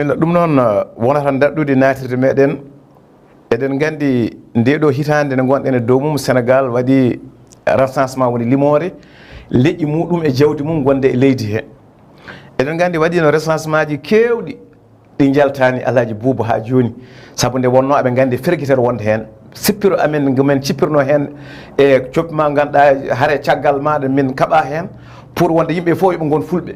ɗum noon wonata daɗɗude natirde meɗen eɗen gandi ndeɗo hitande nde gonɗen e dow mum Sénégal waɗi recensement woni limore leƴƴi muɗum e jawdi mum gonde e leydi he eɗen gandi waɗino recensement ji kewɗi ɗi jaltani Alhaji Boubou ha joni saabu nde wonno aɓe gandi ferguitere wonde hen sippiro amen gomen cippirno hen e coppima ganduɗa haare caggal maɗa min kaɓa hen pour wonde yimɓe foof yoɓe gon fulɓe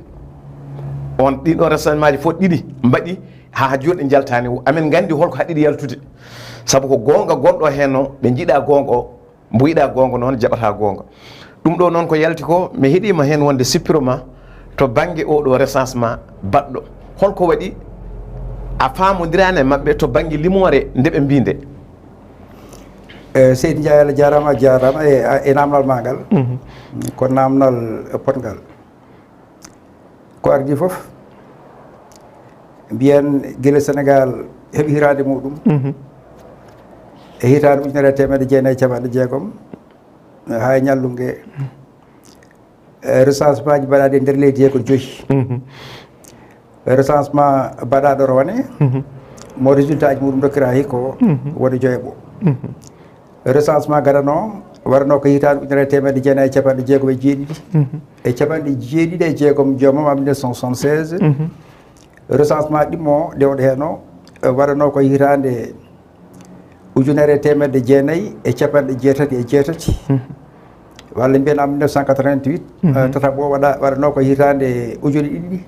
on ɗiɗon recensement ji fof ɗiɗi mbaɗi ha joni ɗe jaltani amen gandi holko haɗiɗi yaltude saabu ko gonga gonɗo hen o ɓe jiiɗa gonga o mbo yiɗa gonga noon jaɓata gonga ɗum ɗo noon ko yalti ko mi heeɗima hen wonde sippiroma to banggue oɗo recensement baɗɗo holko waɗi a famodirani e mabɓe to banggue limore ndeɓe mbinde Seydi Ndiaye Allah jarama e namdal ma ngal ko namdal potgal ko ardi foof mbiyen guila Sénégal heeɓi hirade muɗum e hitande ujunere temedde jeenayyi capanɗe jeegom ha e ñallungue recensement ji mbaɗaɗi e nder leydi he ko 5 recensement mbaɗaɗo rawane mo résultat ji muɗum dokkira hikko woni 5 recensement gaɗano warno ko hitande ujunere temedde jeenayyi capanɗe jeegom e jeeɗiɗi e capanɗe jeeɗiɗi e jeegom joomum en 1976 recensement ɗimmo dewɗo hen o waɗano ko hitande ujunere temedde jeenayyi e capanɗe jeetati e jeetati walla mbiyen en 1988 tataɓo waɗano ko hitande ujune ɗiɗi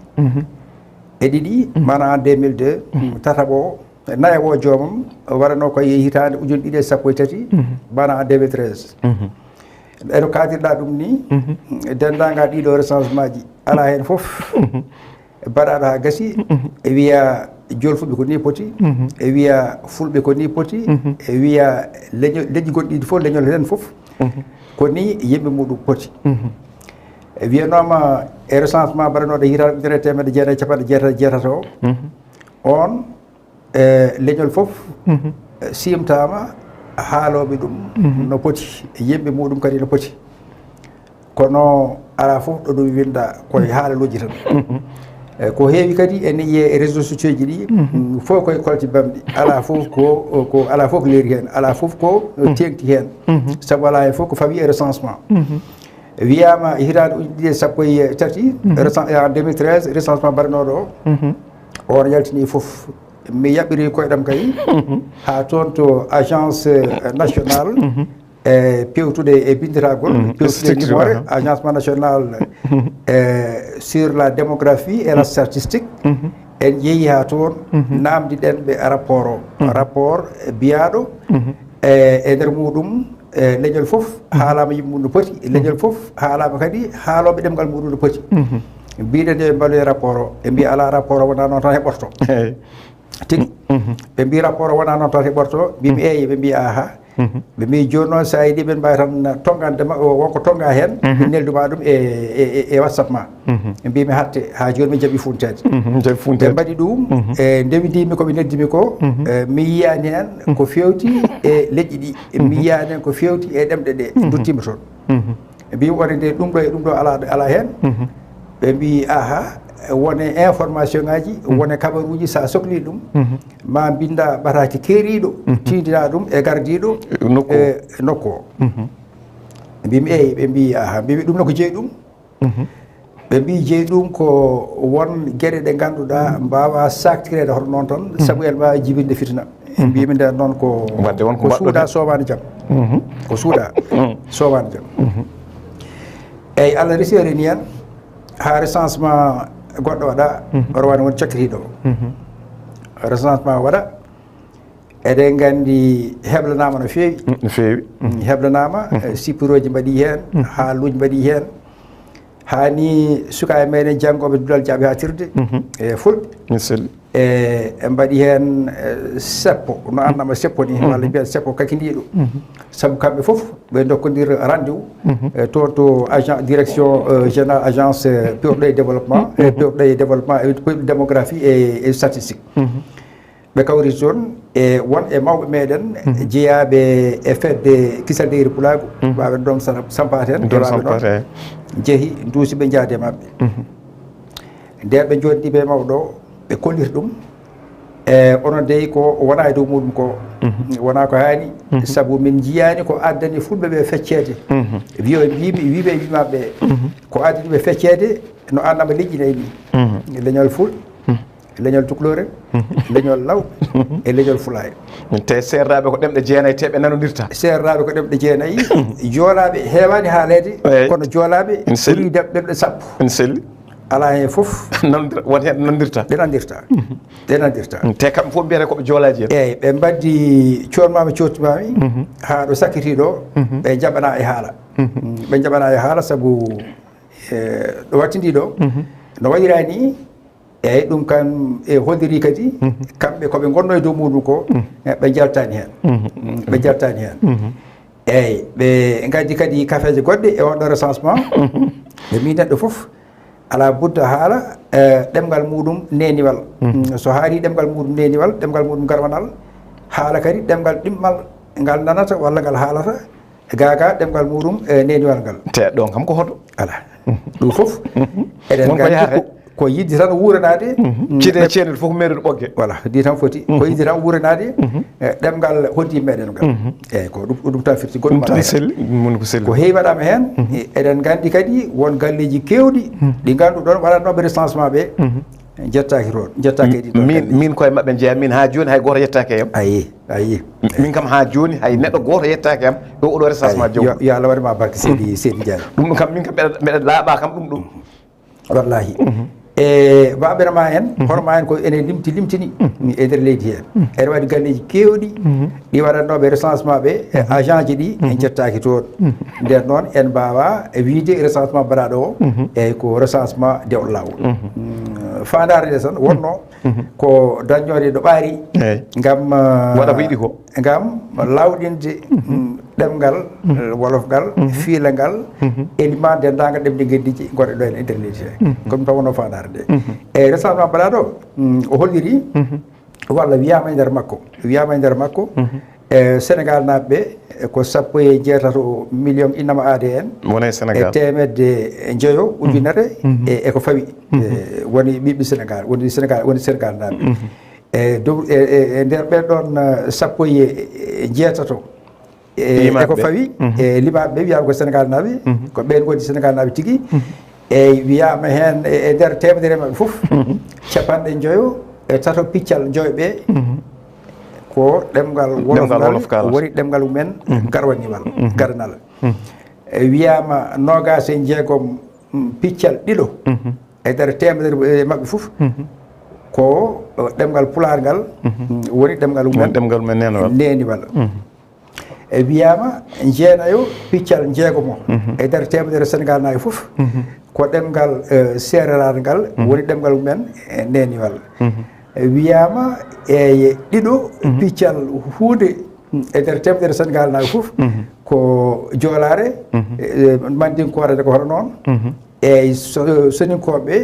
e ɗiɗi mana en 2002 tataɓo nayo o joomum waɗano koye hitande ujune ɗiɗi e sappo e tati mana en 2013 eno kadirɗa ɗum ni dendagal ɗiɗo recensement ji ala hen foof mbaɗaɗo ha gasi e wiya jolfuɓe ko ni poti e wiya fulɓe ko ni poti e wiya leƴƴi goɗɗi ɗiɗi fof leñol hen foof ko ni yimɓe muɗum poti e wiyanoma e recensement mbaɗanoɗo hitande ujunere temedde jeenayyi capanɗe jeetati jeetati o on leñol foof simtama haaloɓe ɗum no poti yimɓe muɗum kadi no poti kono ala foof ɗo ɗum winda koye haalaluji tan ko heewi kadi ene yiye e réseaux sociaux ji ɗi fof koye kolti bamɗi ala foof ko ala foof ko leeri hen ala foof ko tengti hen saabu ala hen foof ko fawi e recensement wiyama hitande ujune ɗiɗi e sappo e tati en 2013 recensement mbaɗanoɗo o on yaltini foof mi yaɓɓiri koyeɗam kay ha toon to agence nationale pewtude e bindiragol pewtude limore agencement national sur la démographie et la statistique en yeehi ha toon namdi ɗen ɓe rapport o rapport biyaɗo e nder muɗum leñol foof haalama yimɓe mum no poti leñol foof haalama kadi haaloɓe ɗemgal muɗum no poti mbiɗen ɓe mballoye rapport o ɓe mbi ala rapport o wona noon tan heɓorto tigi ɓe mbi rapport o wona noon tan heɓorto mbimi eyi ɓe mbi aha ɓe mbi joni noon sa yiiɗi ɓen mbawi tan tongandema wonko tonga hen ɓe nelduma ɗum e WhatsApp ma mbimi hatte ha joni mi jaaɓi funtede ɓe mbaɗi ɗum e ndewidimi koɓe neddimi ko mi yiyani hen ko fewti e leƴƴi ɗi mi yiyani hen ko fewti e ɗemɗe ɗe duttima toon mbimi wonde nde ɗum ɗo e ɗum ɗo ala hen ɓe mbi aha wone information ngaji wone kabaruji sa sohli ɗum ma binda ɓataki keeriɗo tindina ɗum e gardiɗo e nokku o mbimi eyi ɓe mbi aha mbimi ɗum noko jeeyi ɗum ɓe mbi jeeyi ɗum ko won gueɗe ɗe ganduɗa mbawa saktirede hoto noon tan saabu en mbawi jibinde fitna mbimi nden noon ko suuɗa sowani jaam ko suuɗa sowani jaam eyyi Allah resi ni hen ha recensement goɗɗo waɗa rawane won cakkitiɗo recensement waɗa eɗen gandi heblanama no fewi heblanama sippiroji mbaɗi hen haaluji mbaɗi hen hani sukaɓe meɗen janggoɓe dulal jaaɓe ha tirde e fulɓe e mbaɗi hen seppo no annama seppo ni walla mbiyen seppo kakidiɗo saabu kamɓe foof ɓe dokkodir rendez-vous toon to agent direction général agence pewɗo e développement pewɗo e développement e pewɗo démographie et statistique ɓe kawri toon e won e mawɓe meɗen jeeyaɓe e fedde kisaldeyri pulago waɓe ɗon sampaten doraɓe ɗon jeehi duusi ɓe jaade mabɓe nde ɓe joɗiɗi ɓe mawɗo ɓe kollita ɗum onon dey ko wona e dow muɗum ko wona ko hani sabu min jiyani ko addani fulɓe ɓe feccede wiɓe wimaɓe ko addani ɓe feccede no annama liƴƴinay ni leñol ful leñol tukulore leñol law e leñol fulaye te serraɓe ko ɗemɗe jeenayyi teɓe nanodirta serraɓe ko ɗemɗe jeenayyi joolaɓe heewani haalede kono joolaɓe ɓuri ɗemɗe sappo en selli ala hen foof won hen nandirta ɗe nandirta te kamɓe fof mbiyete koɓe joolaji en eyyi ɓe mbaddi coonmami cottumami ha ɗo sakkitiɗo ɓe jaɓana e haala ɓe jaɓana e haala saabu ɗo wattindi ɗo no waɗirani eyyi ɗum kam e holliri kadi kamɓe koɓe gonno e dow muɗum ko ɓe jaltani hen eyyi ɓe gaddi kadi kafeje goɗɗe e on ɗo recensement ɓe mbi neɗɗo foof ala budda haala ɗemgal muɗum neniwal so haali ɗemgal muɗum neniwal ɗemgal muɗum garwanal haala kadi ɗemgal ɗimmal ngal nanata walla ngal haalata gaga ɗemgal muɗum neniwal ngal te ɗon kam ko hoto ala ɗum foof eɗen gandi ko yidde tan wuuranade cide ceenel fof meeɗen ɓogge voilà ndi tan foti ko yidde tan wuuranade ɗemgal hoddi meɗen ngal eyyi ko ɗum tan firti goɗɗum tan selli mun ko selli ko heewi waɗama hen eɗen gandi kadi won galleji kewɗi ɗi ganduɗon waɗatnoɓe recensement ɓe jettaki toon jettaki ɗi min koye mabɓe jeeya min ha joni hay goto yettaki e yam ayi min kam ha joni hay neɗɗo goto yettaki yam ɗo oɗo recensement jow yo Allah waɗima barke seedi Diagne ɗum kam min kam mbeɗa laaɓa kam ɗum wallahi e baɓere ma en hono ma en ko ene limtini e nder leydi hen ene waɗi galleji kewɗi ɗi waɗatnoɓe recensement ɓe e agent ji ɗi en jettaki toon nden noon en mbawa wiide recensement mbaɗaɗo o eyyi ko recensement dewɗo lawol fandare nde tan wonno ko dañƴode ɗo ɓaari gam waɗa ko yiɗi ko gam lawɗinde ɗemgal wolofgal fiilangal e limade dendagal ɗemɗe gueddiji gonɗe ɗo en e nder leydi he comme taw wonno fandare nde eyyi recensement mbaɗaɗo o holliri walla wiyama e nder makko e Sénégal naɓeɓe ko 17 million innama aade en wona e Sénégal e temedde jeeyo ujunere e ko fawi woni ɓiɓɓe Sénégal woni Sénégal naɓe e dow e nder ɓen ɗon 17 e ko fawi e limaɓeɓe wiyama ko Sénégal naɓe ko ɓen woni Sénégal naɓe tigui eyyi wiyama hen e nder temedere mabɓe foof capanɗe jeeyo e tato piccal joyɓe ko ɗemgal wolofgal woni ɗemgal mumen garwanimal garnal wiyama nogas e jeegom piccal ɗiɗo e nder temedere mabɓe foof ko ɗemgal pular ngal woni ɗemgal mumen neniwal e wiyama jeenayo piccal jeegomo e nder temedere Sénégal nayi foof ko ɗemgal sereral ngal woni ɗemgal mumen neniwal wiyama e ɗiɗo piccal hunde e nder temedere Sénégal nayi foof ko joolare mandinkorede ko hono noon eyyi soninkoɓe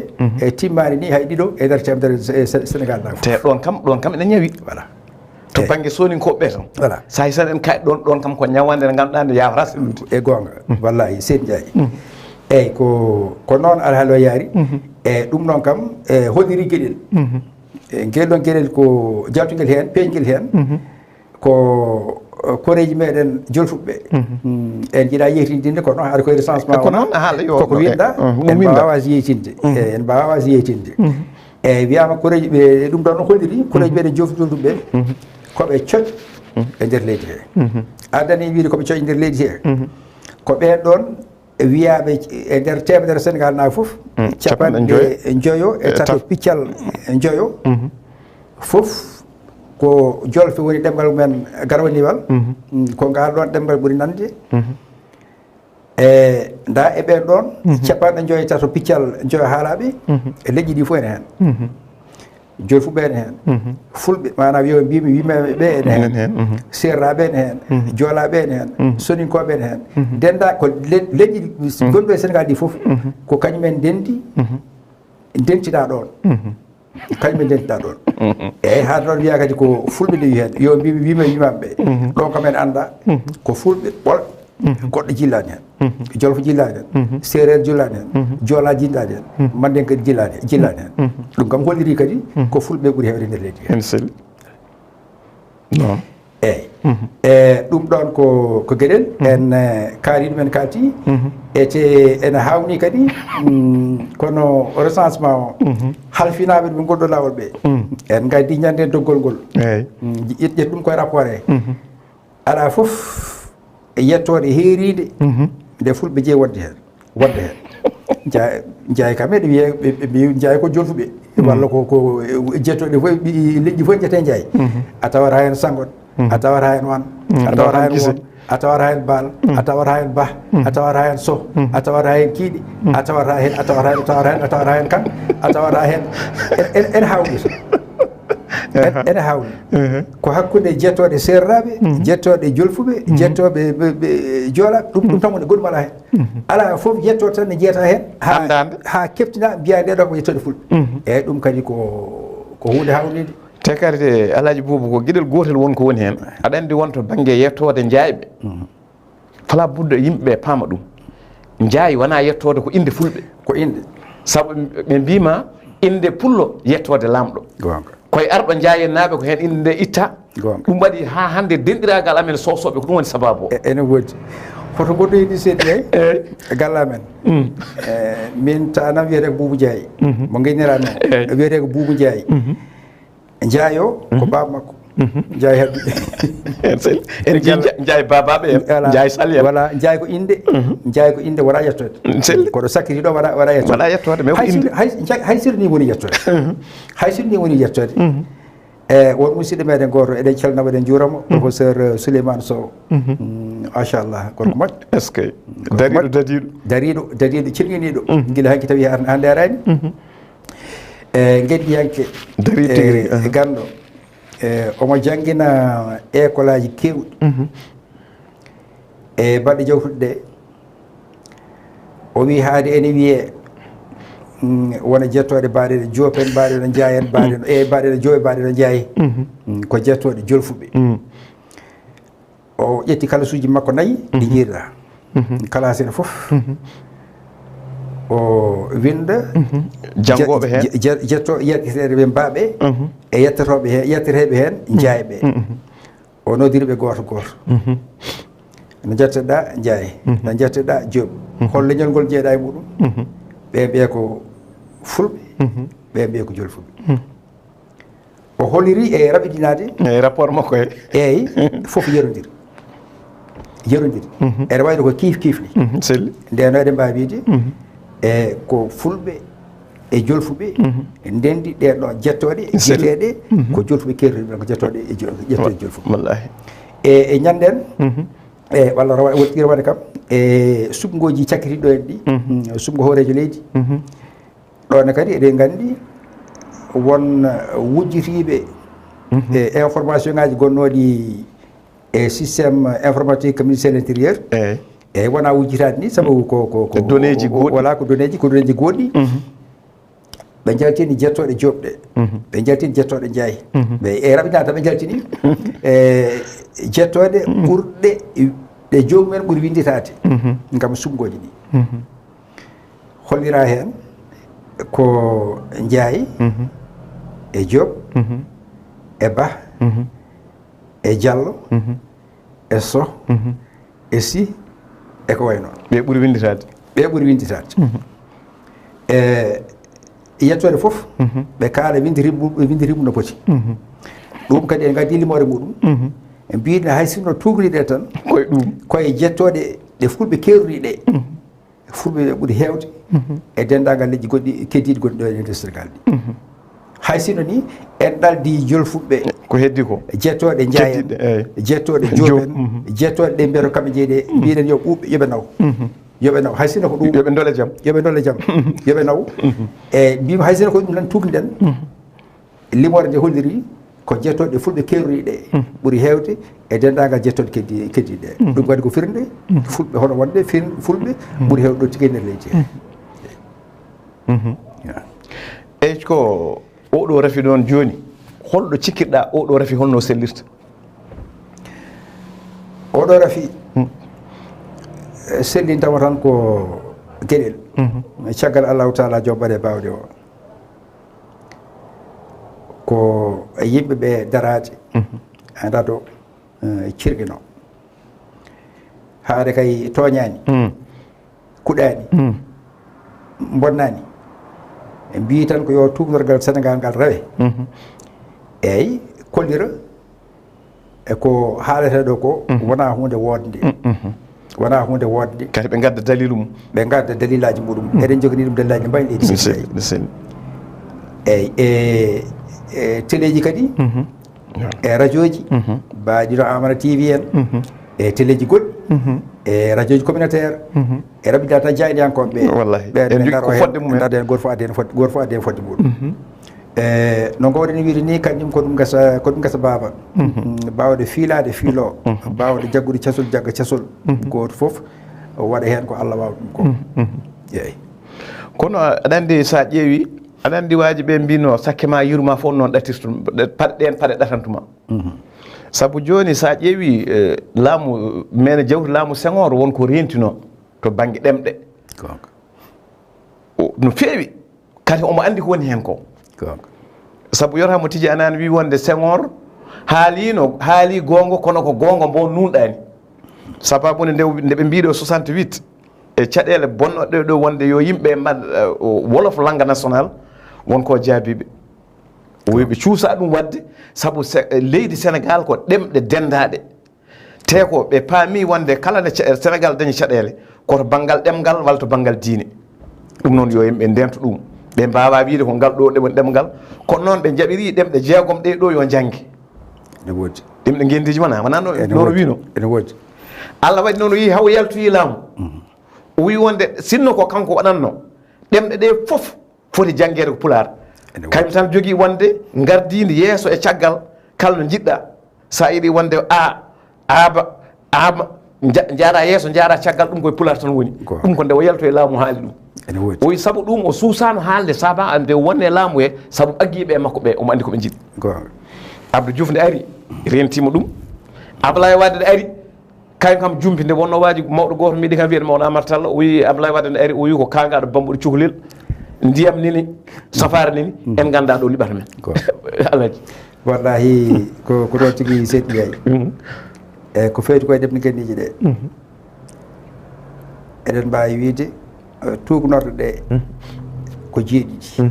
e timmani ni hay ɗiɗo e nder temedere Sénégal nayi te ɗon kam ene ñawi voilà to banggue soninkoɓe tan voilà sa san en kay ɗon kam ko ñawande nde ganduɗa nde yawata sellude e gonga wallahi Seydi Ndiaye eyyi ko noon alhaali o yaari e ɗum noon kam e holliri gueɗel guel ɗon gueɗel ko jaltuguel hen peñguel hen ko koreji meɗen jolfuɓeɓe en jiiɗa yeytindinde kono haade koye recensement koko winɗa en mbawa yeytinde en mbawa yeytinde eyyi wiyama koreji ɓe ɗum ɗon no holliri koreji meɗen jolfuɓeɓe koɓe coƴ e nder leydi he addani wiide koɓe coƴ e nder leydi he ko ɓen ɗon wiyaɓe e nder temedere Sénégal naɓe foof capanɗe joyo e tato piccal joyo foof ko jolfe woni ɗemgal mumen garwaniwal ko ngal ɗon ɗemgal ɓuuri nande e nda e ɓen ɗon capanɗe joyo e tato piccal joyo haalaɓe e leƴƴi ɗi fof ene hen jolfuɓe ene hen fulɓe manam yo mbimi wimeɓe ɓe ene hen serraɓe ene hen joolaɓe ene hen soninkoɓe ene hen denda ko leƴƴi gonɓe Sénégal ɗi foof ko kañumen dendi dentita ɗon kañumen dentita ɗon eyyi haade noon wiya kadi ko fulɓe nde wi hen yo mbimi wimeɓe wimaɓe ɓe ɗon kam en anda ko fulɓe ɓol goɗɗo jillaani heen jolfo jillaani heen séréer jillaani heen joola jillaani heen manden kadi jillaani heen ɗum kam holliri kadi ko fulɓe ɓuri heewde nder leydi en selli non eyyi ɗum ɗon ko gueɗel en kaaliɗo men kalti ete ene hawni kadi kono recensement o halfinaɓe ɗum gonɗo lawol ɓe en gaddi ñande doggol ngol eyyi ƴet ɗum koye rapport he ala foof yettode heeride nde fulɓe jeeyi wonde heen jeeyi kam eɗe wiye ɓe jeeyi ko jolfuɓe walla ko jettoɗe fof leƴƴi fof jete jeeyi a tawata hen sangoɗ a tawata hen wan a tawata hen won a tawata hen baal a tawata hen ba a tawata hen soh a tawata hen kiiɗi a tawata hen a tawata hen kan a tawata hen ene hawni ene hawni ko hakkude jettoɗe serraɓe jettoɗe jolfuɓe jettoɓe joolaɓe ɗum tan woni goɗɗum ala hen ala foof jettoɗe tan ne jeeta hen ha keftina mbiya ndeɗo ko jettoɗe fulɓe eyyi ɗum kadi ko hunde hawnide te kadi Alhaji Boubou ko gueɗel gotel wonko woni hen aɗa andi wonto banggue yettode jayɓe fala budde yimɓeɓe paama ɗum jaayi wona yettode ko inde fulɓe ko inde saabu ɓe mbima inde pullo yettode lamɗo koye arɗo jaayennaɓe ko hen inde nde itta ɗum waɗi ha hande denɗiragal amen sosoɓe ko ɗum woni sababu o ene woodi hoto goɗɗo yiɗi seeɗi eyyi gallamen min tanam wiyete ko Boubou Ndiaye mo gaynirami o wiyete ko Boubou Ndiaye Ndiaye o ko baba makko Ndiaye hebɓe en Ndiaye babaɓe en Ndiaye Sali en voilà Ndiaye ko inde wona yettode koɗo sakkiri ɗo waɗa yettode hay sir ni woni yettode hay sir ni woni yettode won musidɗo meɗen goto eɗen calnamo eɗen juuramo professeur Souleymane Sow machallah gorko moƴƴo est ce que dariɗo cilminiɗo guila hanki tawi hande arani gueɗɗiyanke ganɗo omo jangguina école aji kewɗi e baɗɗe jawtuɗe ɗe o wi haade ene wiye wona jettoɗe mbaɗeɗe joopen mbaɗeɗo jaayen mbaɗeɗo jooɓe mbaɗeɗo jaayi ko jettoɗe jolfuɓe o ƴetti kalasuji makko nayyi ɗi jiiɗa classe ene foof o winda janggoɓe hen jetto yetteteɓe ɓe mbaɓe e yetteteɓe hen jayɓe o nodiriɓe goto no jetteɗa jaayi no jetteɗa jooɓi hol leñol ngol jeeɗa e muɗum ɓe mbiye ko fulɓe ɓe mbiye ko jolfuɓe o holiri e raɓiɗinade e rapport makko eyyi foof yerodiri ene wayno ko kiifni selli ndeno eɗen mbawi wiide e ko fulɓe e jolfuɓe ndendi ɗeɗo jettoɗe jeeteɗe ko jolfuɓe kerriɓe ko jettoɗe jettoɗe jolfuɓe wallahi e ñanden walla woɗɗira waɗe kam e sumgoji cakkitiɗo en ɗi sumgo hoorejo leydi ɗone kadi eɗen gandi won wujjitiɓe e information ngaji gonnoɗi e systéme informatique ministére de l'intérieur eyyi wona wujjitade ni saabu ko donnéji goɗɗi voilà ko donnéji goɗɗi ɓe jaltini jettoɗe jooɓɗe ɓe jaltini jettoɗe jaayi ɓe e raɓinade tan ɓe jaltini jettoɗe ɓurɗe ɗe joomumen ɓuuri winditade gam sumgoji ɗi hollira hen ko jaayi e jooɓ e ba e diallo e soh e sy e ko way noon ɓe ɓuuri winditade e yettode foof ɓe kaala windirimo no poti ɗum kadi en gaddi limore muɗum mbiɗe hay sinno tugriɗe tan koye ɗum koye jettoɗe ɗe fulɓe kerriɗe fulɓe ɓuuri hewde e dendagal leƴƴi goɗɗi keddiɗi gonɗi ɗo e nder Sénégal ɗi hay sinno ni en ɗaldi jolfuɓe ko heddi ko jettoɗe jaayen jettoɗe jooɓen jettoɗe ɗe mbiyata kamɓe jeeyi ɗe mbiɗen yo ɓuuɓe yoɓe naw hay sinno ko ɗum yoɓe dole jaam yoɓe naw e mbima hay sinno ko ɗum tan tugniɗen limore nde holliri ko jettoɗe fulɓe kerriɗe ɓuuri hewde e dendagal jettoɗe keddiɗe ɗum kadi ko firnde fulɓe hono wonde fulɓe ɓuuri hewde ɗo tigui nder leydi eyyi ko oɗo rafi ɗon joni holɗo cikkirɗa oɗo rafi holno sellirta oɗo rafi sellin tawa tan ko gueɗel caggal allahu taala joɓɓade bawde o ko yimɓeɓe darade daado cirguino haade kay toñani kuɗani bonnani mbi tan ko yo tubnorgal Sénégal ngal rewe eyyi kollira eko haalete ɗo ko wona hunde wodde wona hunde wodde kadi ɓe gadda dalilu mum ɓe gadda dalilaji muɗum eɗen jogani ɗum dalilaji mbayi ɗi eyyi e téléji kadi e radio ji mbaɗino Amana TV en e téléji goɗɗi e radio ji communautaire e raɓɓiɗa tan jayɗiyankoɓe ɓe darden goto fof adde fodde muɗum no gowɗen wiide ni kañum ko ɗum gasa baba bawde fiilade fiilo bawde jaggude casol jagga casol goto foof waɗa hen ko Allah wawa ɗum ko yeyi kono aɗa andi sa ƴeewi aɗa andi waji ɓe mbino sakke ma yurma fof noon ɗatirtu paɗe ɗen paɗe ɗatantuma saabu joni sa ƴeewi laamu mene jawti laamu Senghor wonko rentino to banggue ɗemɗe no feewi kadi omo andi ko woni hen ko saabu yortamo tiji anani wi wonde Senghor haali gonga kono ko gonga mbo nunɗani sababude nde ɓe mbiɗo 68 e caɗele bonnoɗe ɗo wonde yo yimɓe mbaɗ wolof langue national wonko jaabiɓe o wi ɓe cuusa ɗum wadde saabu leydi Sénégal ko ɗemɗe dendaɗe te ko ɓe paami wonde kala nde Sénégal dañi caɗele koto banggal ɗemgal walla to banggal diine ɗum noon yo yimɓe ndento ɗum ɓe mbawa wiide ko ngal ɗo ɗeɓon ɗemgal kono noon ɓe jaɓiri ɗemɗe jeegom ɗe ɗo yo jangge ene woodi ɗemɗe gendiji wona nono wino ene woodi Allah waɗi noon o yi haw yaltoyi laamu o wi wonde sinno ko kanko waɗanno ɗemɗe ɗe fof foti janggede ko Pulaar kañum tan jogui wonde gardide yeeso e caggal kala no jiɗɗa sa yiiɗi wonde aaba jaara yeeso jaara caggal ɗum koye Pulaar tan woni ɗum ko nde o yalto e laamu haali ɗum o wi saabu ɗum o suusano haalde saba ande wonne laamu he saabu agguiɓe makko ɓe omo andi koɓe jiɗi Abdou Diouf nde ari rentima ɗum Abdoulaye Wade nde ari kañum kam jumpi nde wonno waji mawɗo goto miɗi kam wiyede mawɗo Amar Talla o wi Abdoulaye Wade nde ari o wi ko kangaɗo bambuɗo cukalel ndiyam nini safare nini en ganda ɗo liɓata men alaji wallahi ko ɗon tigui seeɗi yayi eyyi ko feyti koye ɗemɗe guenniji ɗe eɗen mbawi wiide tugnorɗe ɗe ko jeeɗiɗi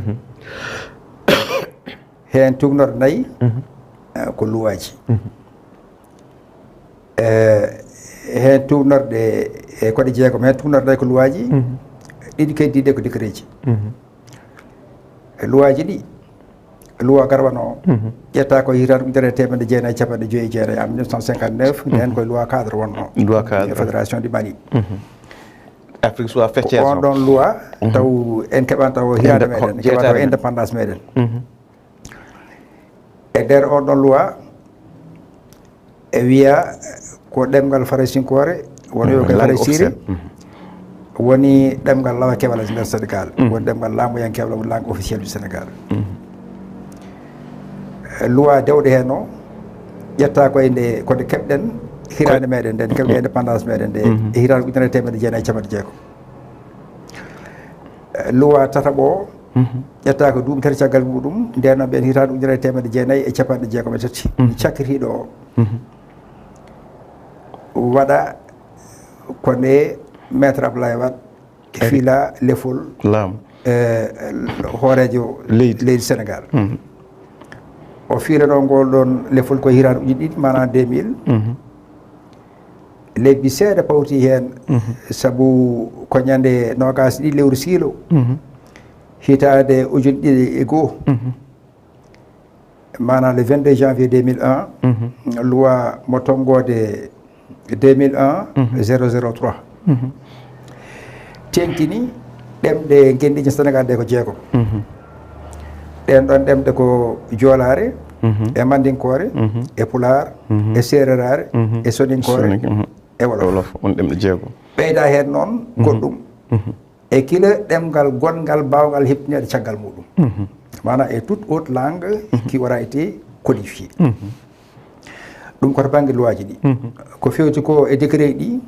hen tugnorɗe nayyi ko luwaji hen tugnorɗe e koɗe jeegom hen tugnorɗe nayyi ko luwaji ɗiɗi keddiɗe ko décret ji luwaji ɗi loi garwano o ƴetta ko hitande ujunere temedde jeenayyi capanɗe joyyi e jeenayyi en 1959 nden koye loi cadre wonno loi cadre fédération du Mali Afrique soit feccere on ɗon loi taw en keɓan taw hirade meɗen keɓan taw indépendance meɗen e nder on ɗon loi e wiya ko ɗemgal Faraysinkore woni yo koye Faraysiri woni ɗemgal lawa kewal nder Sénégal woni ɗemgal laamuyankewal woni langue officielle du Sénégal loi dewɗe hen o ƴetta koye nde kode keɓɗen hirande meɗen nde keɓɗen indépendance meɗen nde e hirande ujunere temedde jeenayyi capanɗe jeegom loi tataɓo o ƴetta ko duuɓi tati caggal muɗum nden noon ɓen hitande ujunere temedde jeenayyi e capanɗe jeegom e tati cakkitiɗo o waɗa kone maître Abdoulaye Wade fiila lefol laamu hoorejo leydi Sénégal o fiilano ngol ɗon lefol koye hirande ujuɗe ɗiɗi mana 2000 lebbi seeɗa pawti hen saabu ko ñande nogas ɗiɗi lewru siilo hitande ujunɗe ɗiɗi e goho mana le 22 janvier 2001 loi mo tonggode 2001 003 tengtini ɗemɗe gendiji Sénégal ɗe ko jeegom ɗen ɗon ɗemɗe ko joolare e mandinkore e pulaar e sererare e soninkore e wolof on ɗemɗe jeegom ɓeyda hen noon goɗɗum e kila ɗemgal gongal bawgal heptinede caggal muɗum mana e toute autre langue qui aura été codifiée ɗum koto banggue loi ji ɗi ko fewti ko e décret ɗi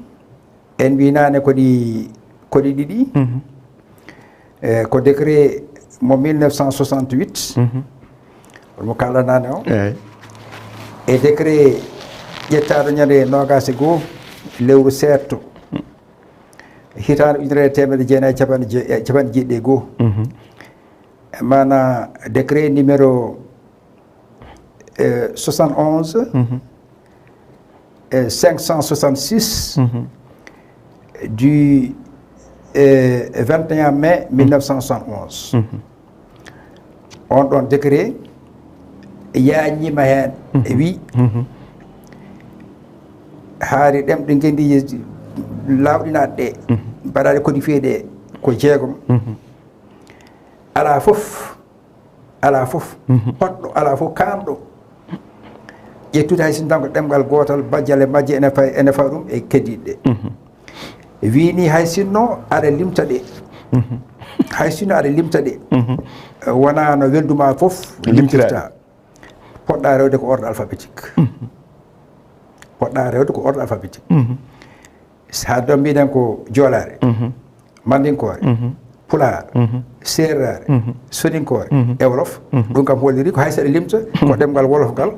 en mbinane koɗi ɗiɗi ko décret mo 1968 mo kalanane o e décret ƴettaɗo ñande nogase goo lewru setto hitande ujunere temedde jeenayyi capanɗe jeeɗiɗi e goo mana décret numéro 71 566 du 21 mai 1971 on ɗon décret yañima hen wi haari ɗemɗe gendiji lawɗinaɗe ɗe mbaɗaɗe codifié ɗe ko jeegom ala fof hoɗɗo ala fof kanɗo ƴettude hay sin tan ko ɗemgal gotal bajjal e majje ene fawa ɗum e keddiɗe ɗe wini hay sinno aɗa limta ɗe hay sinno aɗa limta ɗe wona no welduma fof limtirta poɗɗa rewde ko ordre alphabétique poɗɗa rewde ko ordre alphabétique ha ɗon mbiɗen ko joolare mandinkore pulaar seerare soninkore e wolof ɗum kam holliri ko hay saɗa limta ko ɗemgal wolof ngal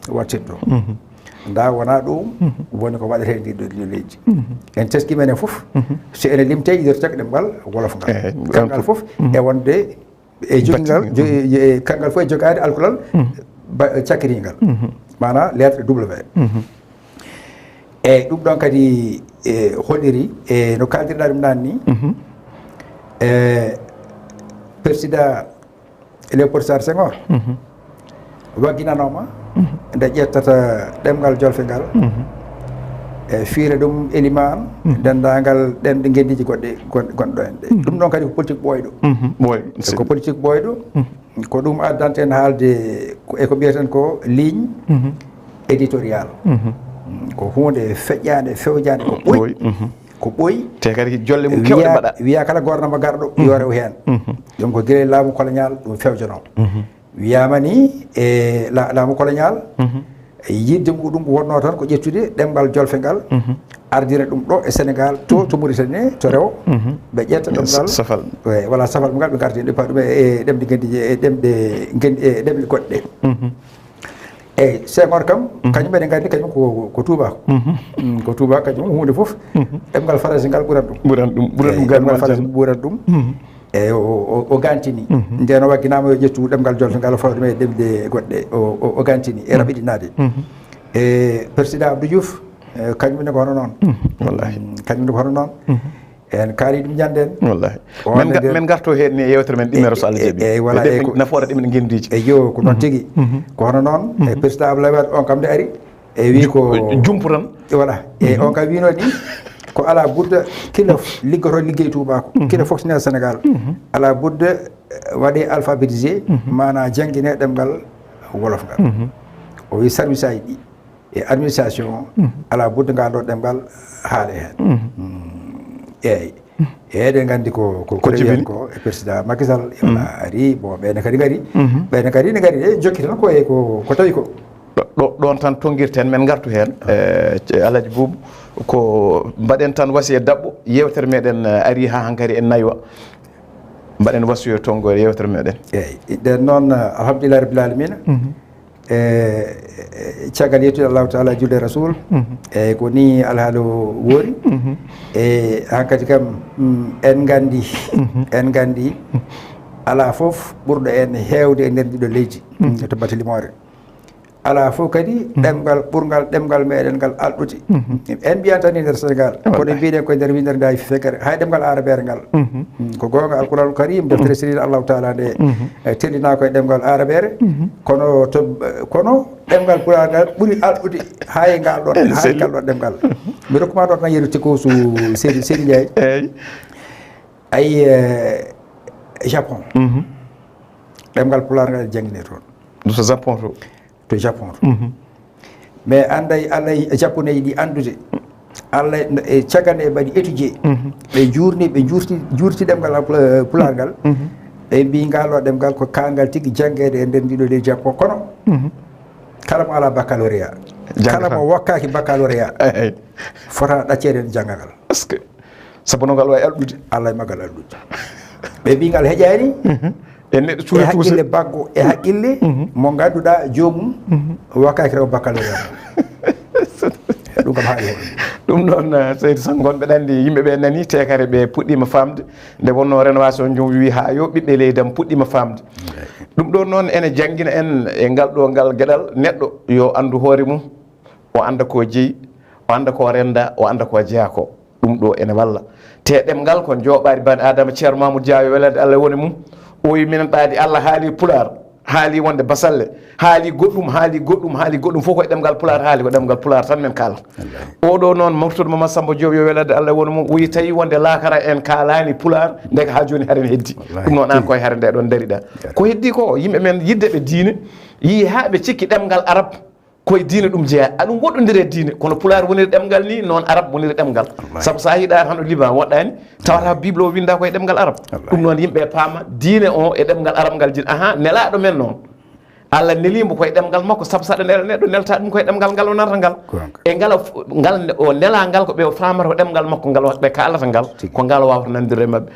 wattinto nda wona ɗum woni ko waɗete ndiɗo leydi en teski men e fof so ene limte idirta ko ɗemgal wolof ngal kangal fof e wonde e jogingal kangal fof e jogade alkolal cakkiringal mana lettre w eyyi ɗum ɗon kadi holliri e no kaldirɗa ɗum nan ni président Léopold Sédar Senghor wagginanoma nde ƴettata ɗemgal jolfe ngal e fiira ɗum éliman dendagal ɗemɗe gendiji gonɗo en ɗe ɗum ɗon kadi ko politique ɓoyɗo ko politique ɓoyɗo ko ɗum addante en haalde eko mbiyeten ko ligne éditorial ko hunde feƴƴade fewjade ko ɓooyi te kadi jolle mum kewɗe mbaɗa wiya kala gornoma garɗo yo rew hen ɗum ko gueɗe laamu colonial ɗum fewjano wiyama ni e laamu colonial yidde muɗum wonno tan ko ƴettude ɗemgal jolfe ngal ardira ɗum ɗo e Sénégal to Mauritanie to rew ɓe ƴetta ɗemgal safal voilà safal ngal ɓe gardi ɗe pa ɗum e ɗemɗe gendiji e ɗemɗe goɗɗe eyyi Senghor kam kañum ɓeɗe gandi kañum ko tubako ko tubako kañum hunde foof ɗemgal français ngal ɓuurat ɗum ɗemgal français ɓuurat ɗum eyyi o gantini nden o wagginama yo ƴettu ɗemgal jolfe ngal fawa ɗum e ɗemɗe goɗɗe o gantini e raɓiɗinade e président Abdou Diouf kañumne ko hono noon wallahi kañumne ko hono noon en kaali ɗum ñanden wallahi men garto hen ni yewtere men ɗimero so Allah jaaɓi eyyi voilà nafoore ɗimen guendiji eyyo ko noon tigui ko hono noon e président Abdoulaye Wade on kam nde ari e wi ko jumpuran voilà e on kam wino ni ko ala budda kila liggoto liggey tubako kila fonctionnaire Sénégal ala budda waɗe alphabétisé mana jangguine ɗemgal wolof ngal o wi service aji ɗi e administration ala budda ngal ɗo ɗemgal haale hen eyyi eɗen gandi ko jibini ko e président Macky Sall wona ari bon ɓenne kadi gari ne gari e jokki tan koye ko tawi ko ɗon tan tonguirten men gartu hen Alaji Boubou ko mbaɗen tan wasiya dabɓo yewtere meɗen ari ha hankadi en naywa mbaɗen wasiya tonggore yewtere meɗen eyyi ɗen noon alhamdulillah rabbil alamina caggal yettude Allahu taala julde rasoul eyyi ko ni alhaali woori e hankkadi kam en gandi ala foof ɓurɗo en hewde e nder ndiɗo leydi to batte limore ala fof kadi ɗemgal ɓurgal ɗemgal meɗen ngal alɗude en mbiyan tan e nder Sénégal kono mbiɗen koye nder windere nda fekkere hay ɗemgal arabere ngal ko gonga alqouranul karim deftere sirina Allahu taala nde tellina koye ɗemgal arabere kono ɗemgal pulaar ngal ɓuuri alɗude hay ngal ɗon ɗemgal mi rokkuma ɗon tan yerude ko su Seydi Ndiaye ay Japon ɗemgal pulaar ngal jangguine toon to Japon to Japon mais anday Allah japonais ɗi andude Allah e caggal e mbaɗi étudié ɓe juurti ɗemgal pulaar ngal ɓe mbi ngal ɗo ɗemgal ko kangal tigui janguede e nder ndiɗo leydi Japon kono kala mo ala baccalauréat kala mo wakkaki baccalauréat fota ɗaccede janggal ngal est ce que sabu no ngal wawi alɗude allah e maggal alɗude ɓe mbi ngal heƴani e neɗɗo e cuura tuusa haqqille baggo e haqqille mo ganduɗa jomum wakkaki rew baccalauréat ɗum kam haali hoɗum ɗum noon seydi sangon ɓe ɗandi yimɓeɓe nani te kare ɓe puɗɗima famde nde wonno rénovation jom wi ha yo ɓiɓɓe leydam puɗɗima famde ɗum ɗon noon ene jangguina en e ngal ɗo ngal gueɗal neɗɗo yo andu hoore mum o anda ko jeeyi o anda ko renda o anda ko jeeya ko ɗum ɗo ene walla te ɗemgal ko joɓari bani adama ceerno mamoudou dia yo welade allah woni mum o wi minen ɓaadi allah haali pular haali wonde basalle haali goɗɗum fof koye ɗemgal pular haali ko ɗemgal pular tan men kaala oɗo noon moftude Mamadou Samba Diop yo welade allah woni mum wi tawi wonde laakara en kaalani pular ndeka ha joni haren heddi ɗum noon an koye hare nde ɗon daariɗa ko heddi ko yimɓe men yidde ɓe diine yi ha ɓe cikki ɗemgal arab koye diine ɗum jeeya aɗum woɗɗodiri e diine kono pular woniri ɗemgal ni noon arab woniri ɗemgal saabu sa yiiɗa tan ɗo liban woɗɗani tawata bible o winda koye ɗemgal arab ɗum noon yimɓe paama diine o e ɗemgal arab ngal jini nelaɗo men noon Allah nelimo koye ɗemgal makko saabu saɗa nela neɗɗo nelta ɗum koye ɗemgal ngal o narata ngal e ngal o nela ngal ko ɓe famata ko ɗemgal makko ngal ɓe kalata ngal ko ngal wawata nandirde mabɓe